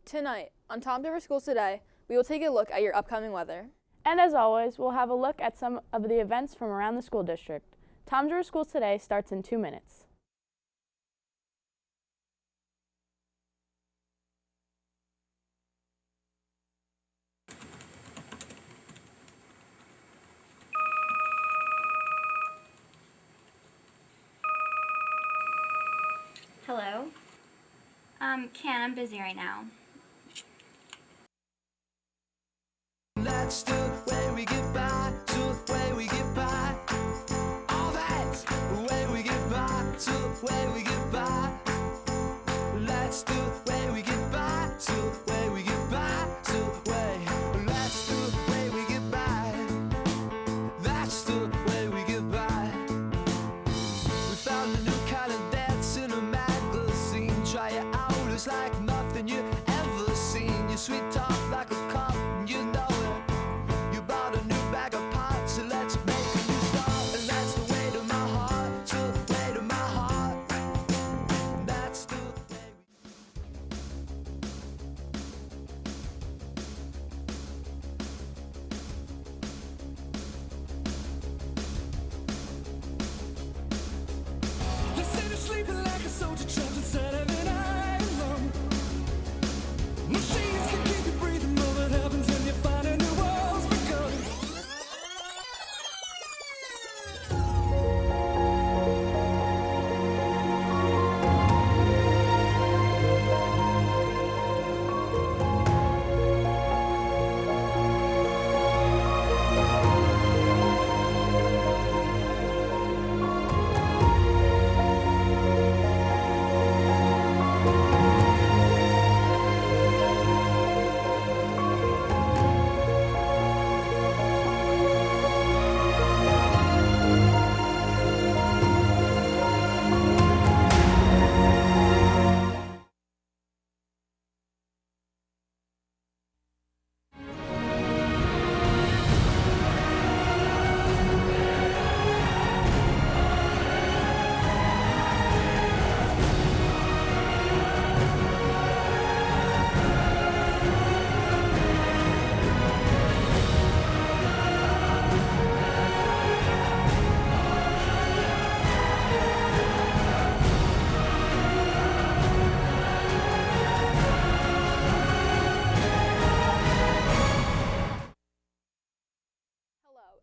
Tonight, on Tom River Schools Today, we will take a look at your upcoming weather. And as always, we'll have a look at some of the events from around the school district. Tom River Schools Today starts in 2 minutes. Hello? Ken, I'm busy right now. That's the way we get by, the way we get by. All that's the way we get by, the way we get by. That's the way we get by, the way we get by, the way. That's the way we get by. That's the way we get by. We found a new kind of dance in a magazine. Try it out, it's like nothing you ever seen. Your sweet talk like a cup, you know.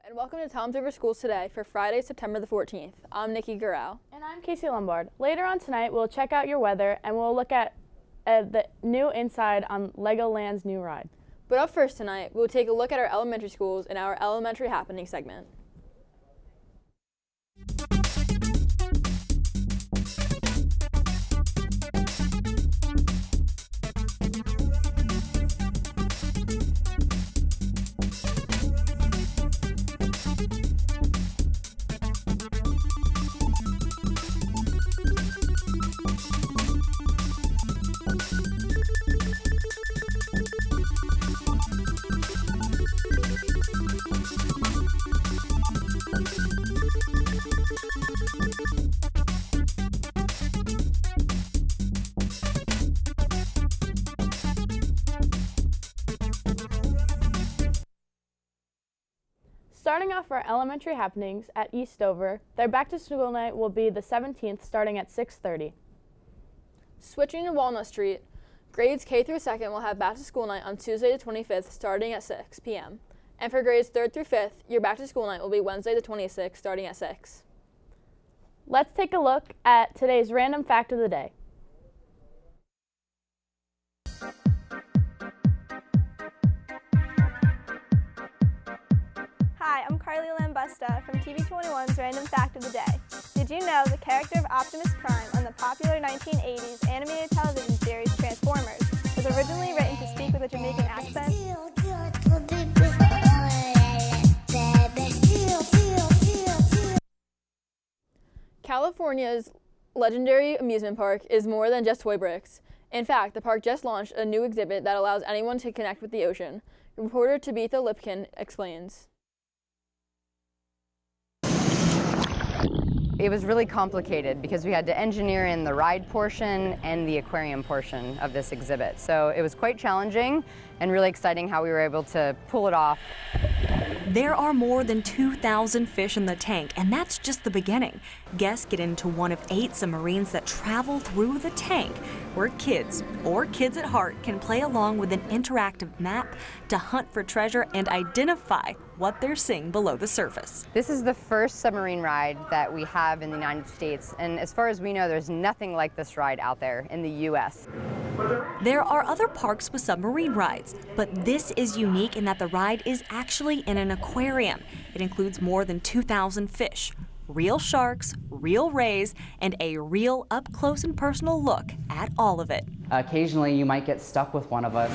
And welcome to Tom's River Schools Today for Friday, September the 14th. I'm Nikki Garau. And I'm Casey Lombard. Later on tonight, we'll check out your weather and we'll look at the new inside on Legoland's new ride. But up first tonight, we'll take a look at our elementary schools in our Elementary Happening segment. Starting off our elementary happenings at Eastover, their back-to-school night will be the 17th starting at 6:30. Switching to Walnut Street, grades K through 2nd will have back-to-school night on Tuesday the 25th starting at 6 p.m. And for grades 3rd through 5th, your back-to-school night will be Wednesday the 26th starting at 6. Let's take a look at today's random fact of the day. Hi, I'm Carly Lambusta from TV21's Random Fact of the Day. Did you know the character of Optimus Prime on the popular 1980s animated television series Transformers was originally written to speak with a Jamaican accent? California's legendary amusement park is more than just toy bricks. In fact, the park just launched a new exhibit that allows anyone to connect with the ocean. Reporter Tabitha Lipkin explains. It was really complicated because we had to engineer in the ride portion and the aquarium portion of this exhibit. So it was quite challenging and really exciting how we were able to pull it off. There are more than 2,000 fish in the tank, and that's just the beginning. Guests get into one of 8 submarines that travel through the tank, where kids, or kids at heart, can play along with an interactive map to hunt for treasure and identify what they're seeing below the surface. This is the first submarine ride that we have in the United States, and as far as we know, there's nothing like this ride out there in the U.S. There are other parks with submarine rides, but this is unique in that the ride is actually in an aquarium. It includes more than 2,000 fish, real sharks, real rays, and a real up-close and personal look at all of it. Occasionally, you might get stuck with one of us.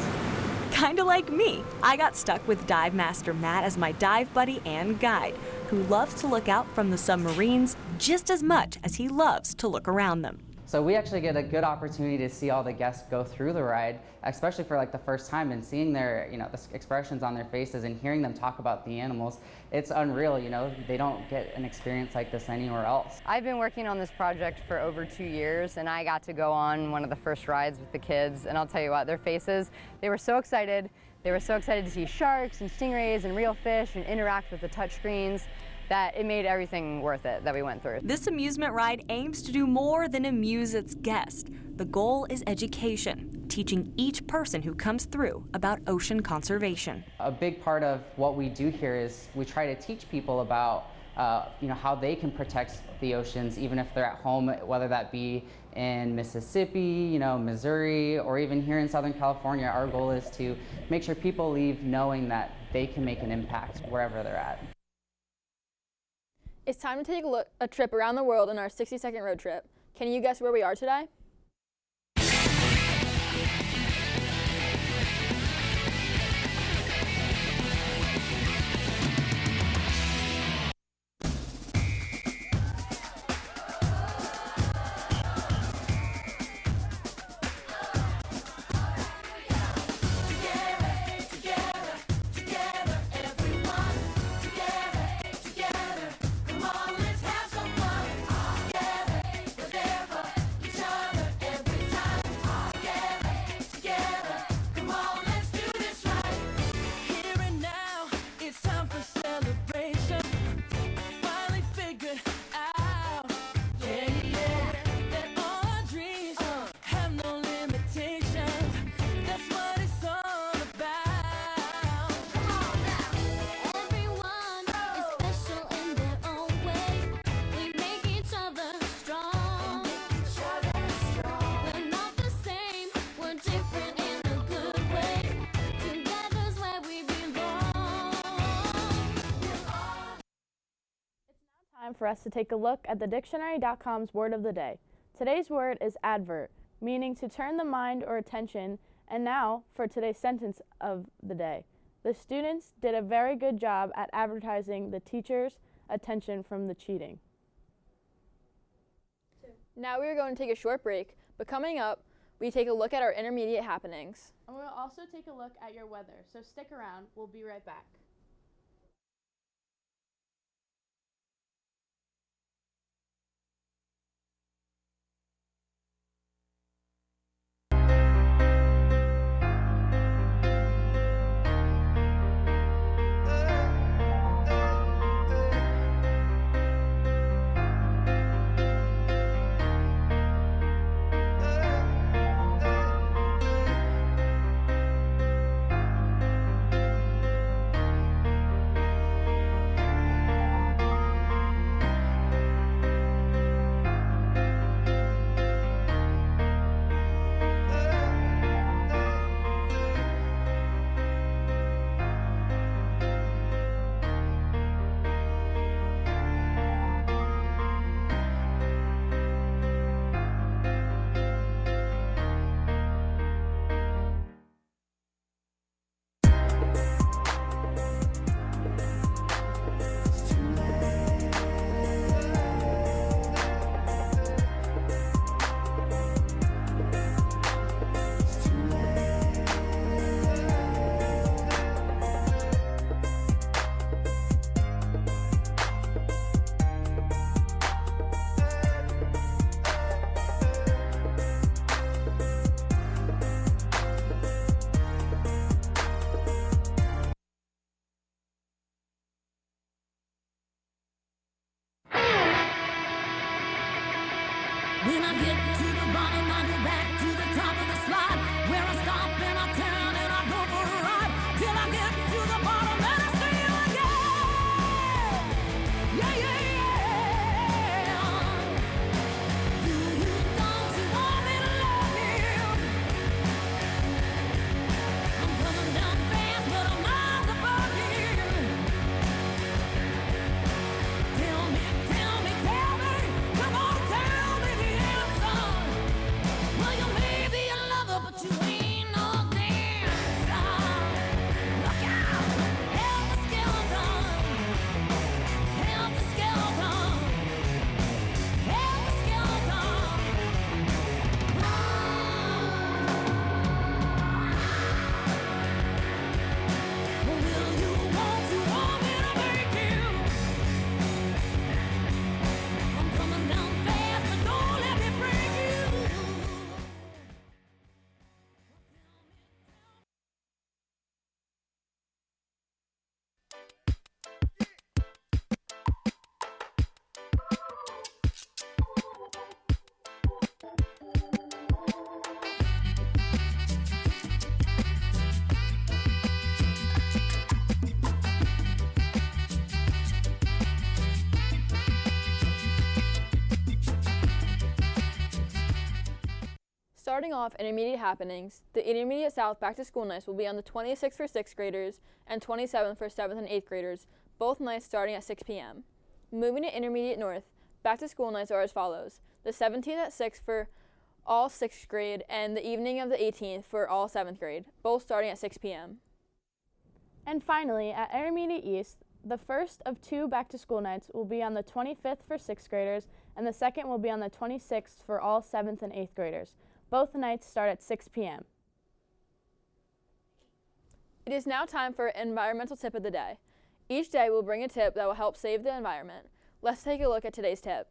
Kinda like me. I got stuck with Dive Master Matt as my dive buddy and guide, who loves to look out from the submarines just as much as he loves to look around them. So we actually get a good opportunity to see all the guests go through the ride, especially for like the first time, and seeing their, the expressions on their faces and hearing them talk about the animals. It's unreal, they don't get an experience like this anywhere else. I've been working on this project for over 2 years, and I got to go on one of the first rides with the kids, and I'll tell you what, their faces, they were so excited. They were so excited to see sharks and stingrays and real fish and interact with the touchscreens, that it made everything worth it that we went through. This amusement ride aims to do more than amuse its guests. The goal is education, teaching each person who comes through about ocean conservation. A big part of what we do here is we try to teach people about how they can protect the oceans, even if they're at home, whether that be in Mississippi, Missouri, or even here in Southern California. Our goal is to make sure people leave knowing that they can make an impact wherever they're at. It's time to take a trip around the world in our 60-second road trip. Can you guess where we are today? Time for us to take a look at the dictionary.com's word of the day. Today's word is advert, meaning to turn the mind or attention. And now for today's sentence of the day. The students did a very good job at advertising the teacher's attention from the cheating. Now we are going to take a short break, but coming up, we take a look at our intermediate happenings. And we'll also take a look at your weather, so stick around. We'll be right back. When I get to the bottom, I go back to the top of the slide, where I stop and I turn and I go for a ride, till I get to the bottom and I see you again. Yeah, yeah, yeah. Do you don't you want me to love you? I'm coming down fast, but I'm miles above you. Tell me, tell me, tell me, come on, tell me the answer. Well, you may be a lover, but you ain't no dancer. Look out, helter skeleton, helter skeleton, helter skeleton. Will you want me to make you? I'm coming down fast, but don't let me break you. Starting off intermediate happenings, the Intermediate South Back to School nights will be on the 26th for 6th graders and 27th for 7th and 8th graders, both nights starting at 6 p.m. Moving to Intermediate North, Back to School nights are as follows: the 17th at 6 for all 6th grade and the evening of the 18th for all 7th grade, both starting at 6 p.m. And finally, at Intermediate East, the first of 2 back-to-school nights will be on the 25th for 6th graders, and the second will be on the 26th for all 7th and 8th graders. Both nights start at 6 p.m. It is now time for Environmental Tip of the Day. Each day we'll bring a tip that will help save the environment. Let's take a look at today's tip.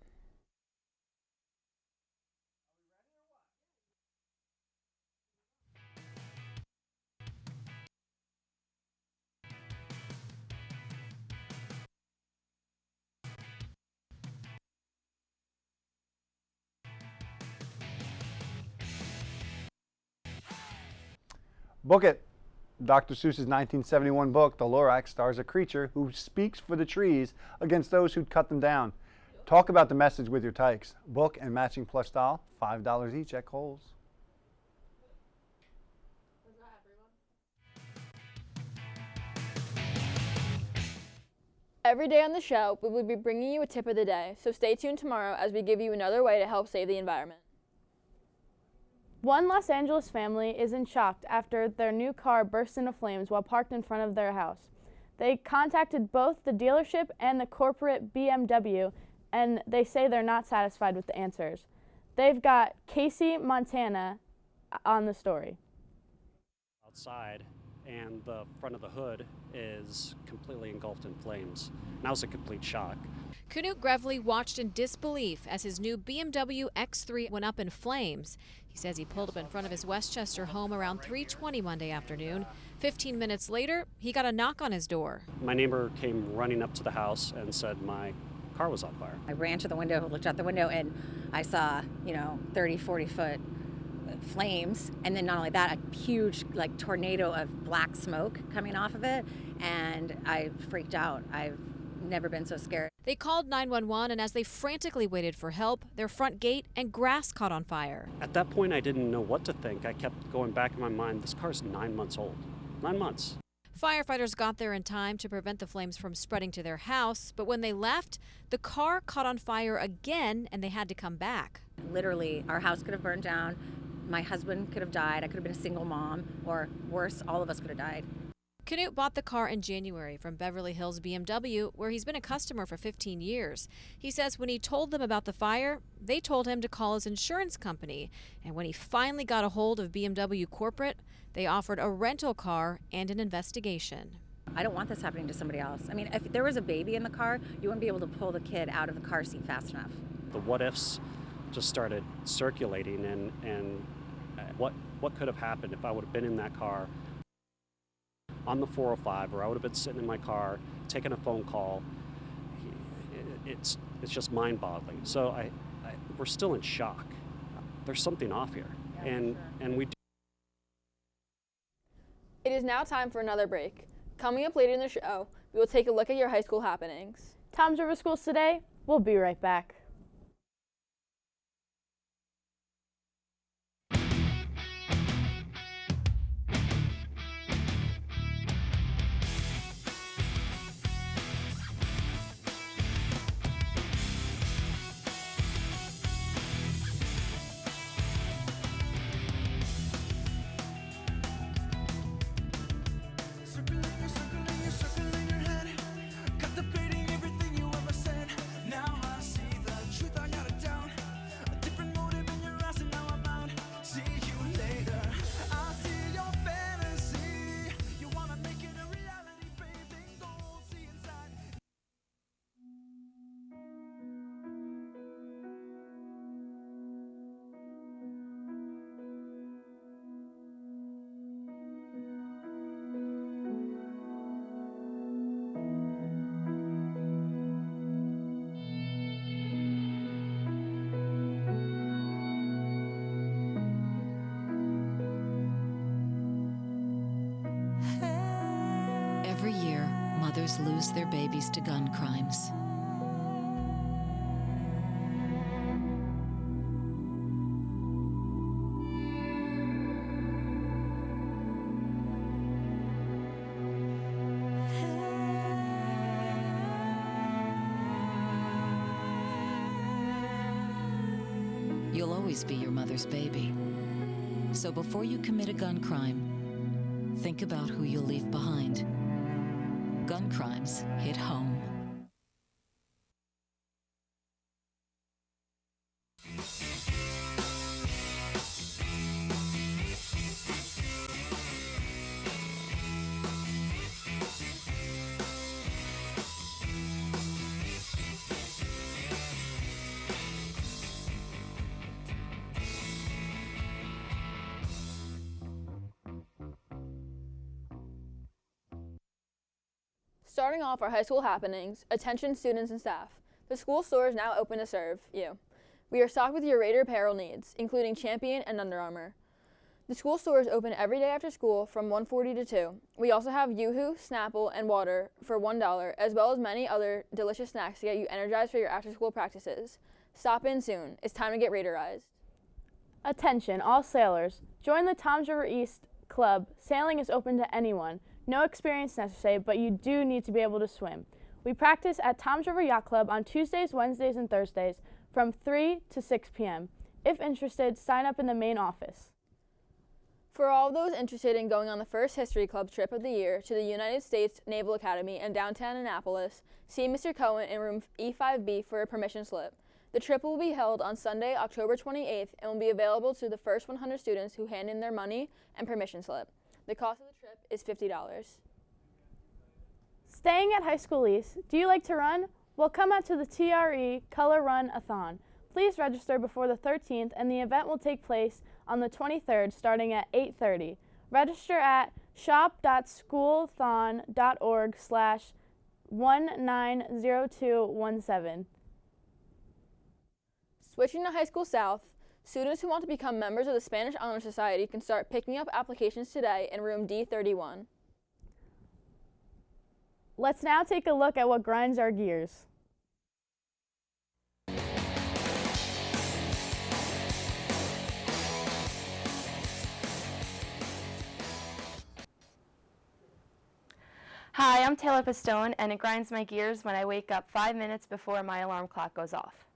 Book it. Dr. Seuss's 1971 book, The Lorax, stars a creature who speaks for the trees against those who'd cut them down. Talk about the message with your tykes. Book and matching plush doll, $5 each at Kohl's. Every day on the show, we will be bringing you a tip of the day, so stay tuned tomorrow as we give you another way to help save the environment. One Los Angeles family is in shock after their new car burst into flames while parked in front of their house. They contacted both the dealership and the corporate BMW, and they say they're not satisfied with the answers. They've got Casey Montana on the story. Outside, and the front of the hood is completely engulfed in flames. And that was a complete shock. Knut Grevely watched in disbelief as his new BMW X3 went up in flames. He says he pulled up in front of his Westchester home around 3:20 Monday afternoon. 15 minutes later, he got a knock on his door. My neighbor came running up to the house and said my car was on fire. I ran to the window, looked out the window, and I saw, 30, 40 foot flames. And then not only that, a huge tornado of black smoke coming off of it. And I freaked out. I've never been so scared. They called 911, and as they frantically waited for help, their front gate and grass caught on fire. At that point, I didn't know what to think. I kept going back in my mind, this car's 9 months old. 9 months. Firefighters got there in time to prevent the flames from spreading to their house, but when they left, the car caught on fire again and they had to come back. Literally, our house could have burned down. My husband could have died. I could have been a single mom, or worse, all of us could have died. Knut bought the car in January from Beverly Hills BMW, where he's been a customer for 15 years. He says when he told them about the fire, they told him to call his insurance company. And when he finally got a hold of BMW corporate, they offered a rental car and an investigation. I don't want this happening to somebody else. I mean, if there was a baby in the car, you wouldn't be able to pull the kid out of the car seat fast enough. The what ifs just started circulating, and what could have happened if I would have been in that car on the 405, or I would have been sitting in my car taking a phone call. It's just mind-boggling. So we're still in shock. There's something off here, and we. It is now time for another break. Coming up later in the show, we will take a look at your high school happenings. Tom's River Schools Today. We'll be right back. Circling your head, contemplating everything you ever said. Now I see the truth, I got it down. A different motive in your eyes, and now I'm out. See you later. I see your fantasy. You wanna make it a reality, baby. Go see inside. Every year, mothers lose their babies to gun crimes. You'll always be your mother's baby. So before you commit a gun crime, think about who you'll leave behind. Gun crimes hit home. Starting off our high school happenings, attention students and staff. The school store is now open to serve you. We are stocked with your Raider apparel needs, including Champion and Under Armour. The school store is open every day after school from 1:40 to 2. We also have Yoo-Hoo, Snapple, and water for $1, as well as many other delicious snacks to get you energized for your after-school practices. Stop in soon. It's time to get Raiderized. Attention, all sailors. Join the Toms River East Club. Sailing is open to anyone. No experience necessary, but you do need to be able to swim. We practice at Toms River Yacht Club on Tuesdays, Wednesdays, and Thursdays from 3 to 6 p.m. If interested, sign up in the main office. For all those interested in going on the first History Club trip of the year to the United States Naval Academy in downtown Annapolis, see Mr. Cohen in room E5B for a permission slip. The trip will be held on Sunday, October 28th, and will be available to the first 100 students who hand in their money and permission slip. The cost of the trip is $50. Staying at High School East, do you like to run? Well, come out to the TRE Color Run-a-thon. Please register before the 13th, and the event will take place on the 23rd starting at 8:30. Register at shop.schoolthon.org/190217. Switching to High School South, students who want to become members of the Spanish Honor Society can start picking up applications today in room D31. Let's now take a look at what grinds our gears. Hi, I'm Taylor Pistone, and it grinds my gears when I wake up 5 minutes before my alarm clock goes off.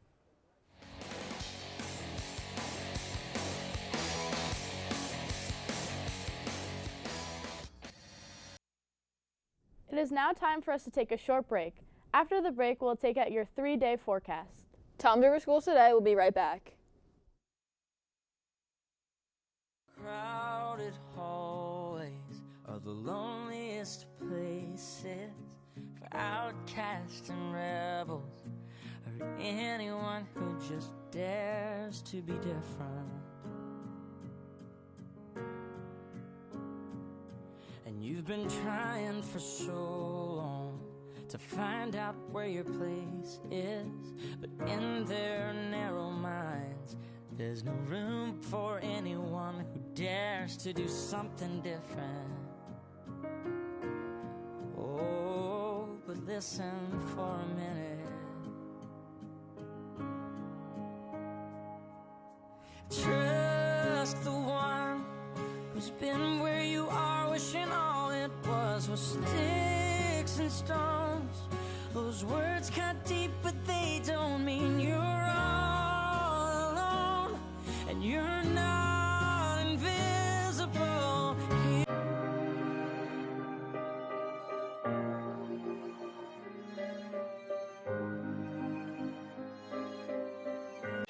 It is now time for us to take a short break. After the break, we'll take out your 3-day forecast. Toms River Schools Today will be right back. Crowded hallways are the loneliest places for outcasts and rebels, or anyone who just dares to be different. And you've been trying for so long to find out where your place is, but in their narrow minds, there's no room for anyone who dares to do something different. Oh, but listen for a minute. Trust the one who's been where you are, wishing all it was sticks and stones. Those words cut deep, but they don't mean you're all alone, and you're not invisible.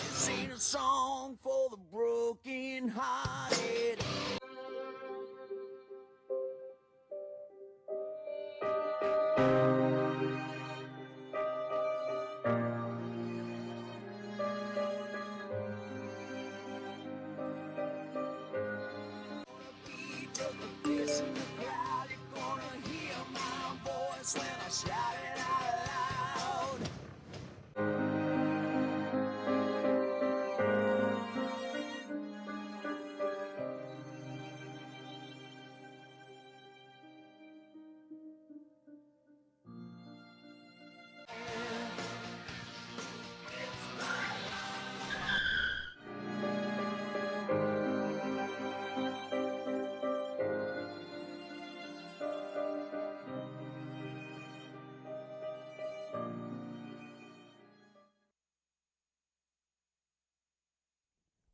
Sing a song for the broken hearted. In the crowd, you're gonna hear my voice when I shout it out loud.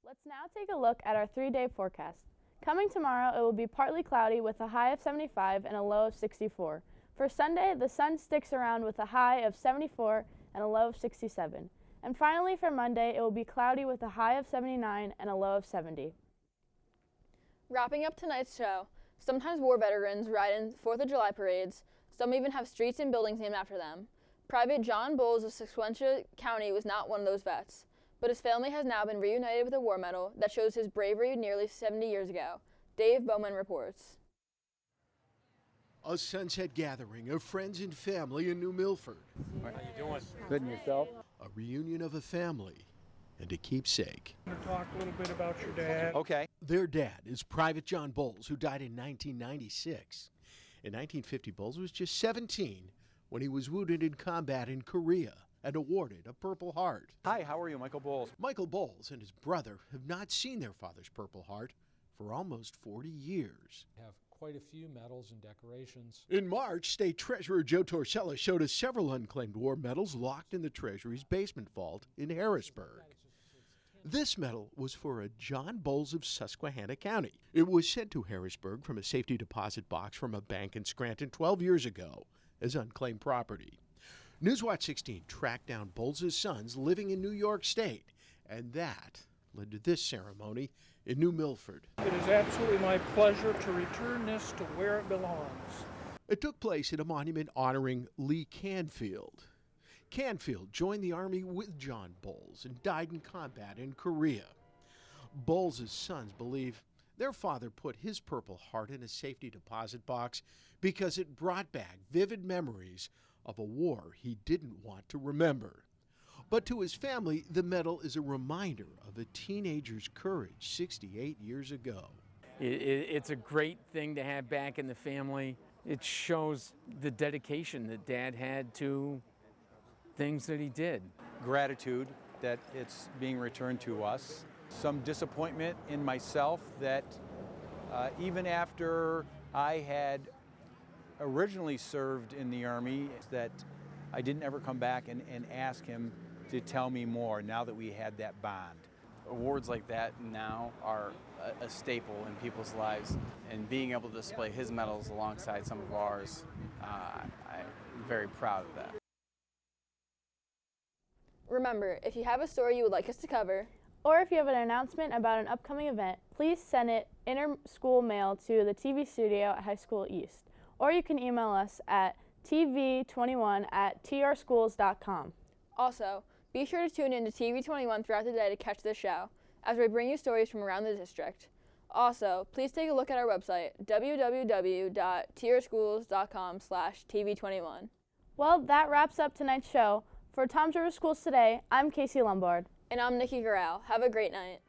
Let's now take a look at our 3-day forecast. Coming tomorrow, it will be partly cloudy with a high of 75 and a low of 64. For Sunday, the sun sticks around with a high of 74 and a low of 67. And finally, for Monday, it will be cloudy with a high of 79 and a low of 70. Wrapping up tonight's show, sometimes war veterans ride in 4th of July parades. Some even have streets and buildings named after them. Private John Bowles of Sequentia County was not one of those vets, but his family has now been reunited with a war medal that shows his bravery nearly 70 years ago. Dave Bowman reports. A sunset gathering of friends and family in New Milford. How you doing? Good, and yourself? A reunion of a family and a keepsake. I'm going to talk a little bit about your dad. Okay. Their dad is Private John Bowles, who died in 1996. In 1950, Bowles was just 17 when he was wounded in combat in Korea and awarded a Purple Heart. Hi, how are you? Michael Bowles. Michael Bowles and his brother have not seen their father's Purple Heart for almost 40 years. Have quite a few medals and decorations. In March, State Treasurer Joe Torcella showed us several unclaimed war medals locked in the Treasury's basement vault in Harrisburg. This medal was for a John Bowles of Susquehanna County. It was sent to Harrisburg from a safety deposit box from a bank in Scranton 12 years ago as unclaimed property. Newswatch 16 tracked down Bowles' sons living in New York State, and that led to this ceremony in New Milford. It is absolutely my pleasure to return this to where it belongs. It took place at a monument honoring Lee Canfield. Canfield joined the Army with John Bowles and died in combat in Korea. Bowles' sons believe their father put his Purple Heart in a safety deposit box because it brought back vivid memories of a war he didn't want to remember. But to his family, the medal is a reminder of a teenager's courage 68 years ago. It's a great thing to have back in the family. It shows the dedication that Dad had to things that he did. Gratitude that it's being returned to us. Some disappointment in myself that even after I had originally served in the Army, that I didn't ever come back and ask him to tell me more now that we had that bond. Awards like that now are a staple in people's lives, and being able to display his medals alongside some of ours, I'm very proud of that. Remember, if you have a story you would like us to cover, or if you have an announcement about an upcoming event, please send it inter-school mail to the TV studio at High School East. Or you can email us at tv21@trschools.com. Also, be sure to tune in to TV21 throughout the day to catch this show, as we bring you stories from around the district. Also, please take a look at our website, www.trschools.com/TV21. Well, that wraps up tonight's show. For Tom's River Schools Today, I'm Casey Lombard. And I'm Nikki Garau. Have a great night.